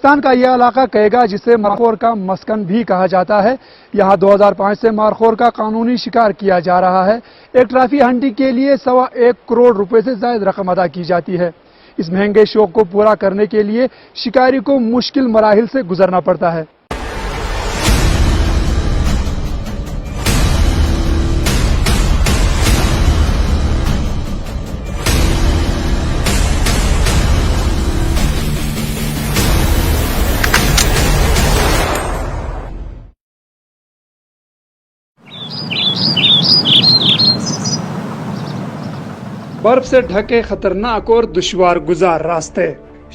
پاکستان کا یہ علاقہ کیگا جسے مارخور کا مسکن بھی کہا جاتا ہے، یہاں 2005 سے مارخور کا قانونی شکار کیا جا رہا ہے۔ ایک ٹرافی ہنٹنگ کے لیے 1.25 کروڑ روپے سے زائد رقم ادا کی جاتی ہے۔ اس مہنگے شوق کو پورا کرنے کے لیے شکاری کو مشکل مراحل سے گزرنا پڑتا ہے۔ برف سے ڈھکے خطرناک اور دشوار گزار راستے،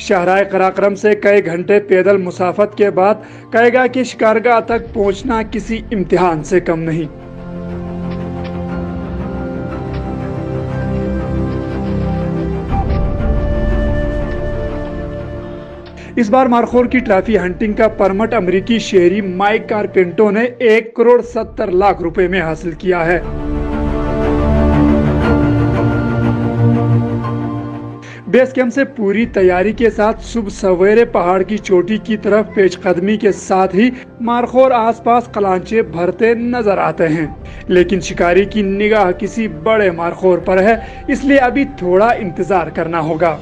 شاہراہ قراقرم سے کئی گھنٹے پیدل مسافت کے بعد کیگا کی شکارگاہ تک پہنچنا کسی امتحان سے کم نہیں۔ اس بار مارخور کی ٹرافی ہنٹنگ کا پرمٹ امریکی شہری مائک کارپینٹو نے 1 کروڑ 70 لاکھ روپے میں حاصل کیا ہے۔ بیس کیمپ سے پوری تیاری کے ساتھ صبح سویرے پہاڑ کی چوٹی کی طرف پیش قدمی کے ساتھ ہی مارخور آس پاس قلانچے بھرتے نظر آتے ہیں، لیکن شکاری کی نگاہ کسی بڑے مارخور پر ہے، اس لیے ابھی تھوڑا انتظار کرنا ہوگا۔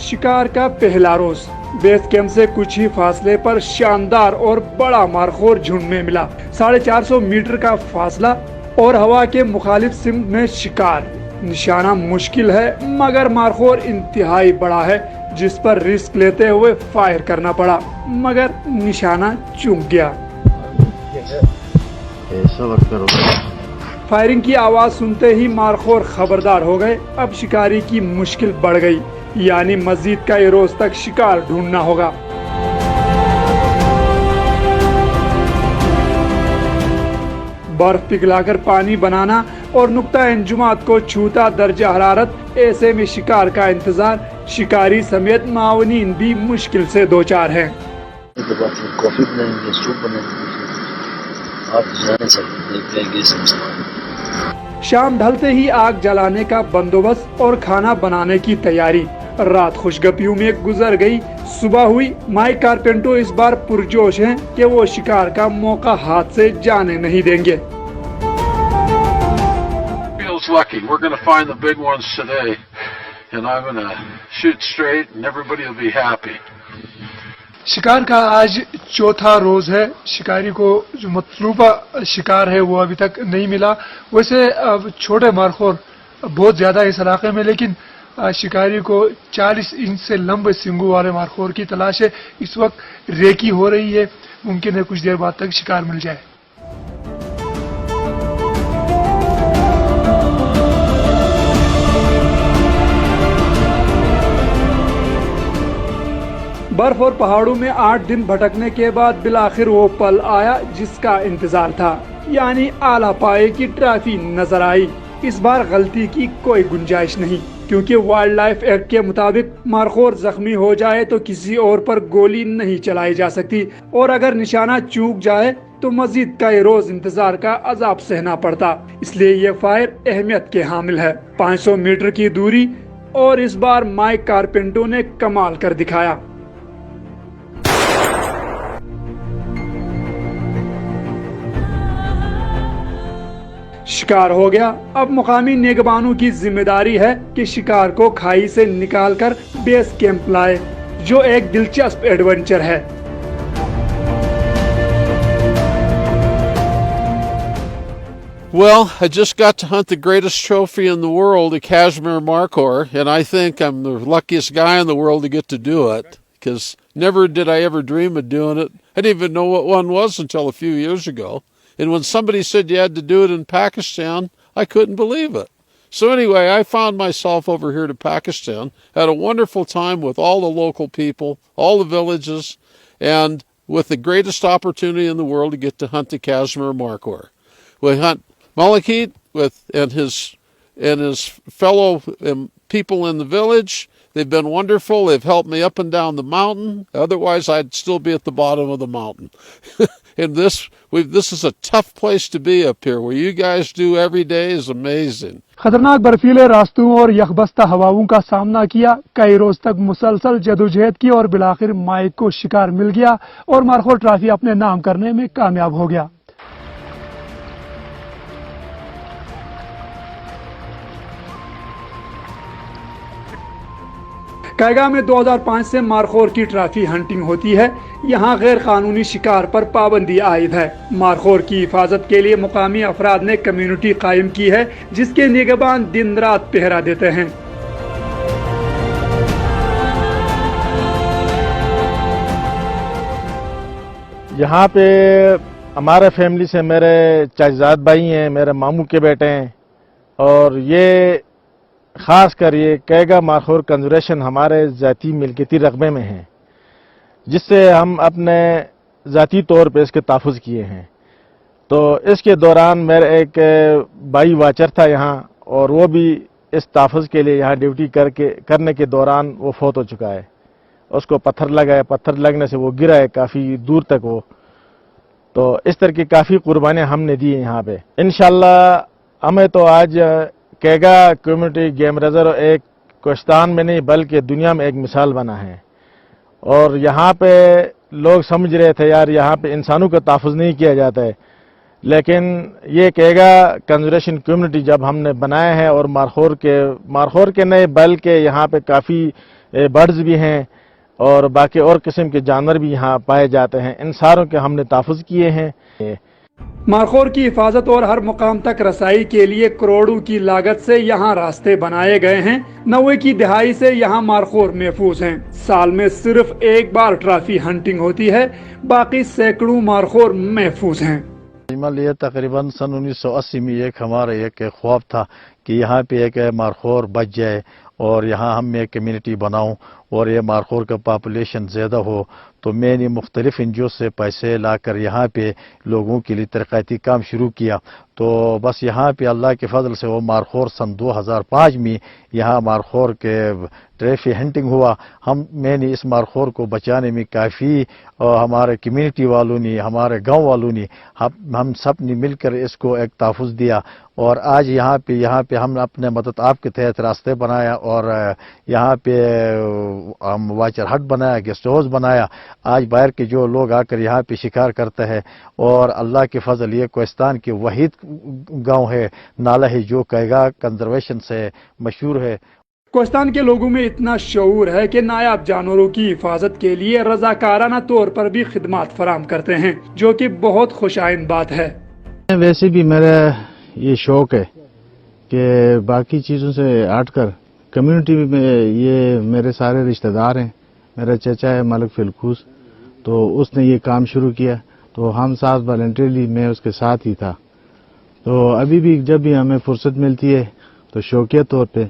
شکار کا پہلا روز بیس کیمپ سے کچھ ہی فاصلے پر شاندار اور بڑا مارخور جھنڈ میں ملا۔ 450 میٹر کا فاصلہ اور ہوا کے مخالف سمت میں شکار۔ نشانہ مشکل ہے مگر مارخور انتہائی بڑا ہے، جس پر رسک لیتے ہوئے فائر کرنا پڑا، مگر نشانہ چوک گیا۔ فائرنگ کی آواز سنتے ہی مارخور خبردار ہو گئے، اب شکاری کی مشکل بڑھ گئی، یعنی مزید کئی روز تک شکار ڈھونڈنا ہوگا۔ برف پگھلا کر پانی بنانا اور نقطہ انجماد کو چھوتا درجہ حرارت، ایسے میں شکار کا انتظار، شکاری سمیت معاونین بھی مشکل سے دوچار ہیں۔ شام ڈھلتے ہی آگ جلانے کا بندوبست اور کھانا بنانے کی تیاری، رات خوشگپیوں میں گزر گئی، صبح ہوئی۔ مائک کارپینٹو اس بار پرجوش ہیں کہ وہ شکار کا موقع ہاتھ سے جانے نہیں دیں گے۔ شکار کا آج چوتھا روز ہے، شکاری کو جو مطلوبہ شکار ہے وہ ابھی تک نہیں ملا۔ ویسے چھوٹے مارخور بہت زیادہ اس علاقے میں، لیکن شکاری کو 40 انچ سے لمبے سنگوں والے مارخور کی تلاش ہے۔ اس وقت ریکی ہو رہی ہے، ممکن ہے کچھ دیر بعد تک شکار مل جائے۔ برف اور پہاڑوں میں 8 دن بھٹکنے کے بعد بالآخر وہ پل آیا جس کا انتظار تھا، یعنی اعلیٰ پائے کی ٹرافی نظر آئی۔ اس بار غلطی کی کوئی گنجائش نہیں، کیونکہ وائلڈ لائف ایکٹ کے مطابق مارخور زخمی ہو جائے تو کسی اور پر گولی نہیں چلائی جا سکتی، اور اگر نشانہ چوک جائے تو مزید کئی روز انتظار کا عذاب سہنا پڑتا۔ اس لیے یہ فائر اہمیت کے حامل ہے۔ 500 میٹر کی دوری، اور اس بار مائک کارپینٹو نے کمال کر دکھایا۔ شکار ہو گیا، اب مقامی نگبانوں کی ذمہ داری ہے کہ شکار کو کھائی سے نکال کر بیس کیمپ لائے، جو ایک دلچسپ ایڈونچر ہے۔ Well, I just got to hunt the greatest trophy in the world, a Kashmir Markhor, and I think I'm the luckiest guy in the world to get to do it, because never did I ever dream of doing it. I didn't even know what one was until a few years ago. And when somebody said you had to do it in Pakistan, I couldn't believe it. So anyway, I found myself over here to Pakistan, had a wonderful time with all the local people, all the villages, and with the greatest opportunity in the world to get to hunt the Kashmir Markhor. We hunt Malakit and his fellow people in the village. They've been wonderful. They've helped me up and down the mountain. Otherwise, I'd still be at the bottom of the mountain. And this is a tough place to be up here. What you guys do every day is amazing. खतरनाक बर्फीले रास्तों और यखबस्ता हवाओं का सामना किया, कई रोज तक मुसलसल जदोजहद की और बिलाखिर माइक को शिकार मिल गया और मारखोर ट्रॉफी अपने नाम करने में कामयाब हो गया। कैगा में 2005 से मारखोर की ट्रॉफी हंटिंग होती है। यहाँ गैर कानूनी शिकार पर पाबंदी आयद है। मारखोर की हिफाजत के लिए मुकामी अफराद ने कम्युनिटी कायम की है, जिसके निगहबान दिन रात पहरा देते हैं। यहाँ पे हमारे फैमिली से मेरे चाचाजाद भाई हैं, मेरे मामू के बेटे हैं, और ये ख़ास कर ये कैगा मारखोर कंजर्वेशन हमारे ज़ाती मिल्कियती रकबे में है, जिससे हम अपने ज़ाती तौर पे इसके तहफ़्फ़ुज़ किए हैं। तो इसके दौरान मेरा एक भाई वाचर था यहाँ, और वो भी इस तहफ़्फ़ुज़ के लिए यहाँ ड्यूटी करने के दौरान वो फौत हो चुका है। उसको पत्थर लगा है, पत्थर लगने से वो गिरा है काफ़ी दूर तक वो। तो इस तरह की काफ़ी कुर्बानियाँ हमने दी हैं यहाँ पे। इंशाअल्लाह हमें तो आज कैगा कम्युनिटी गेम रिजर्व एक कोस्तान में नहीं बल्कि दुनिया में एक मिसाल बना है। और यहाँ पे लोग समझ रहे थे यार यहाँ पे इंसानों का तहफ़्फ़ुज़ नहीं किया जाता है, लेकिन ये कैगा कंजर्वेशन कम्युनिटी जब हमने बनाया है, और मारखोर के नहीं बल्कि यहाँ पे काफ़ी बर्ड्स भी हैं और बाकी और किस्म के जानवर भी यहाँ पाए जाते हैं, इन सारों के हमने तहफ़्फ़ुज़ किए हैं। मारखोर की हिफाजत और हर मुकाम तक रसाई के लिए करोड़ों की लागत से यहाँ रास्ते बनाए गए हैं। 90 की दहाई से यहाँ मारखोर महफूज हैं। साल में सिर्फ एक बार ट्रॉफी हंटिंग होती है, बाकी सैकड़ों मारखोर महफूज हैं। ये तकरीबन सन 1980 में एक हमारा एक ख्वाब था कि यहाँ पे एक मारखोर बच जाए और यहाँ हम एक कम्युनिटी बनाऊं और ये मारखोर का पॉपुलेशन ज़्यादा हो। तो मैंने मुख्तलिफ एनजीओ से पैसे लाकर यहाँ पे लोगों के लिए तरक्याती काम शुरू किया। तो बस यहाँ पे अल्लाह के फजल से वो मारखोर सन 2005 में यहाँ मारखोर के ट्रॉफी हंटिंग हुआ। मैंने इस मारखोर को बचाने में काफ़ी हमारे कम्युनिटी वालों ने, हमारे गांव वालों ने, हम सब ने मिलकर इसको एक तहफ़्फ़ुज़ दिया। और आज यहाँ पे हम अपने मदद आपके तहत रास्ते बनाया, और यहाँ पे हम वाचर हट बनाया, गेस्ट हाउस बनाया। आज बाहर के जो लोग आकर यहाँ पे शिकार करते हैं, और अल्लाह के फजल ये कोस्तान के वहीद गांव है नाला है जो कैगा कंजर्वेशन से मशहूर है। कोस्तान के लोगों में इतना शऊर है कि नायाब जानवरों की हिफाजत के लिए रजाकाराना तौर पर भी खिदमत फराहम करते हैं, जो कि बहुत खुशाइन बात है। वैसे भी मेरा ये शौक है कि बाकी चीज़ों से हटकर कम्युनिटी में ये मेरे सारे रिश्तेदार हैं। मेरा चचा है मलिक फिलकूस, तो उसने ये काम शुरू किया, तो हम साथ वॉलंटियरली मैं उसके साथ ही था। तो अभी भी जब भी हमें फुर्सत मिलती है तो शौकिया तौर पे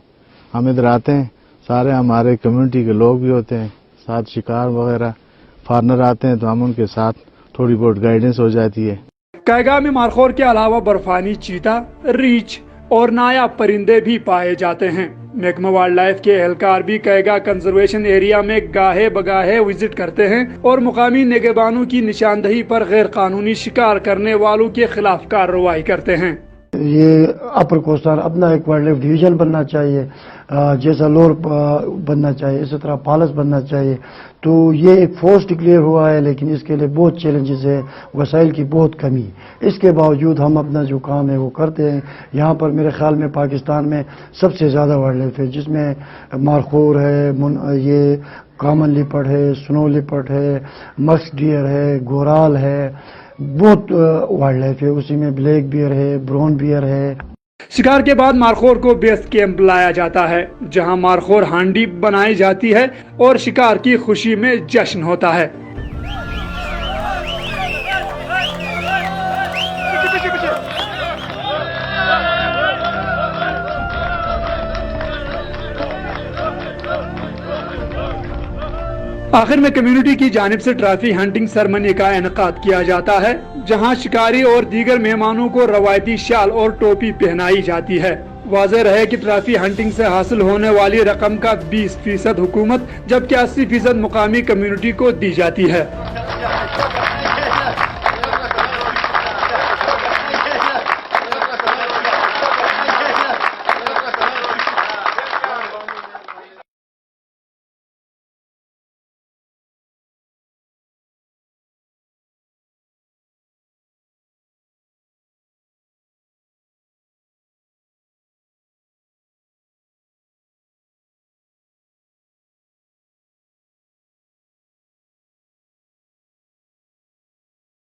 हम इधर आते हैं। सारे हमारे कम्युनिटी के लोग भी होते हैं, साथ शिकार वगैरह फार्नर आते हैं, तो हम उनके साथ थोड़ी बहुत गाइडेंस हो जाती है। कैगा में मारखोर के अलावा बर्फानी चीता, रीछ और नायाब परिंदे भी पाए जाते हैं। महकमा वाइल्ड लाइफ के एहलकार भी कैगा कंजर्वेशन एरिया में गाहे बगाहे विजिट करते हैं और मुकामी निगहबानों की निशानदही पर गैर कानूनी शिकार करने वालों के खिलाफ कार्रवाई करते हैं। ये अपर कोस्तान अपना एक वाइल्ड लाइफ डिवीजन बनना चाहिए, जैसा लोर बनना चाहिए, इसी तरह पालस बनना चाहिए। तो ये एक फोर्स डिक्लेयर हुआ है, लेकिन इसके लिए बहुत चैलेंजेस है, वसाइल की बहुत कमी। इसके बावजूद हम अपना जो काम है वो करते हैं। यहाँ पर मेरे ख्याल में पाकिस्तान में सबसे ज़्यादा वाइल्ड लाइफ है, जिसमें मारखोर है, ये कॉमन लिपर्ड है, स्नो लिपर्ड है, मस्क डियर है, गोराल है, बहुत वाइल्ड लाइफ है। उसी में ब्लैक बियर है, ब्राउन बियर है। शिकार के बाद मारखोर को बेस कैंप लाया जाता है, जहां मारखोर हांडी बनाई जाती है और शिकार की खुशी में जश्न होता है। आखिर में कम्युनिटी की जानिब से ट्रॉफी हंटिंग सेरेमनी का इनेकाद किया जाता है, जहां शिकारी और दीगर मेहमानों को रवायती शाल और टोपी पहनाई जाती है। वाज़ेह रहे कि ट्रॉफी हंटिंग से हासिल होने वाली रकम का 20% हुकूमत जबकि 80% मुकामी कम्युनिटी को दी जाती है।